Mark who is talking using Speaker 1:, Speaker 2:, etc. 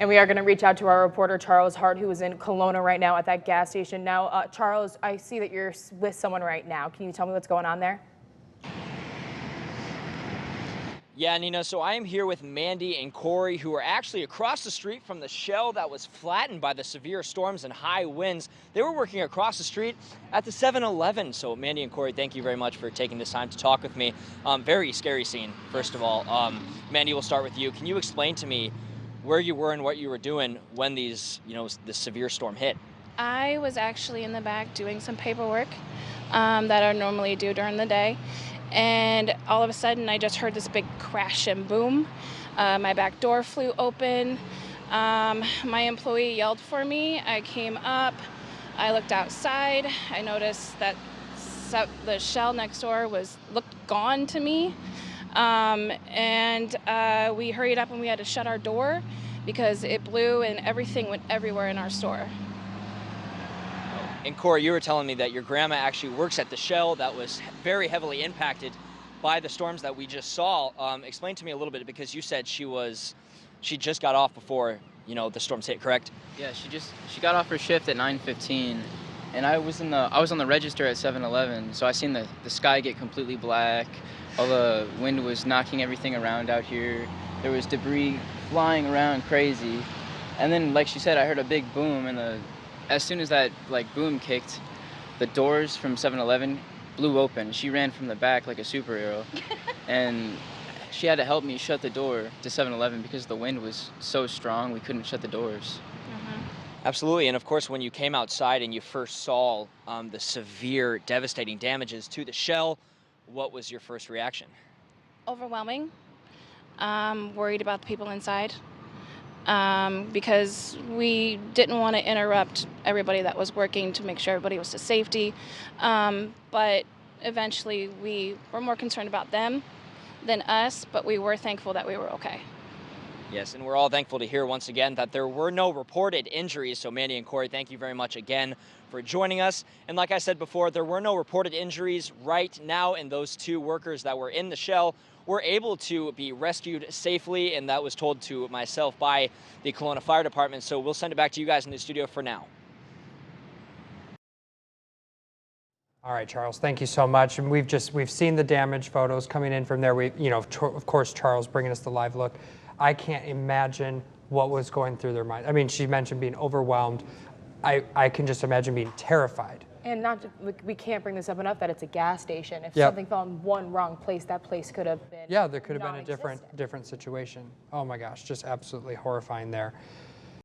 Speaker 1: And we are going to reach out to our reporter, Charles Hart, who is in Colona right now at that gas station. Now, Charles, I see that you're with someone right now. Can you tell me what's going on there?
Speaker 2: Yeah, Nina, so I am here with Mandy and Corey, who are actually across the street from the shell that was flattened by the severe storms and high winds. They were working across the street at the 7-Eleven. So Mandy and Corey, thank you very much for taking this time to talk with me. Very scary scene, first of all. Mandy, we'll start with you. Can you explain to me where you were and what you were doing when these, the severe storm hit?
Speaker 3: I was actually in the back doing some paperwork that I normally do during the day. And all of a sudden, I just heard this big crash and boom. My back door flew open. My employee yelled for me. I came up. I looked outside. I noticed that the shell next door looked gone to me. We hurried up and we had to shut our door because it blew and everything went everywhere in our store.
Speaker 2: And Corey, you were telling me that your grandma actually works at the shell that was very heavily impacted by the storms that we just saw. Explain to me a little bit, because you said she just got off before, the storms hit, correct?
Speaker 4: Yeah, she got off her shift at 9:15, and I was on the register at 7-Eleven, so I seen the sky get completely black. All the wind was knocking everything around out here. There was debris flying around crazy, and then, like she said, I heard a big boom, and as soon as that boom kicked, the doors from 7-Eleven blew open. She ran from the back like a superhero, and she had to help me shut the door to 7-Eleven because the wind was so strong we couldn't shut the doors.
Speaker 2: Absolutely, and of course, when you came outside and you first saw the severe, devastating damages to the shell, what was your first reaction?
Speaker 3: Overwhelming. Worried about the people inside. Because we didn't want to interrupt everybody that was working to make sure everybody was to safety. But eventually we were more concerned about them than us, but we were thankful that we were okay.
Speaker 2: Yes, and we're all thankful to hear once again that there were no reported injuries. So Mandy and Corey, thank you very much again for joining us. And like I said before, there were no reported injuries right now, and those two workers that were in the shell were able to be rescued safely, and that was told to myself by the Colona Fire Department. So we'll send it back to you guys in the studio for now.
Speaker 5: All right, Charles, thank you so much. And we've seen the damage photos coming in from there. Of course, Charles bringing us the live look. I can't imagine what was going through their mind. I mean, she mentioned being overwhelmed. I can just imagine being terrified.
Speaker 1: And we can't bring this up enough that it's a gas station. If something fell in one wrong place, that place could have been
Speaker 5: there could have been a different situation. Oh my gosh, just absolutely horrifying there.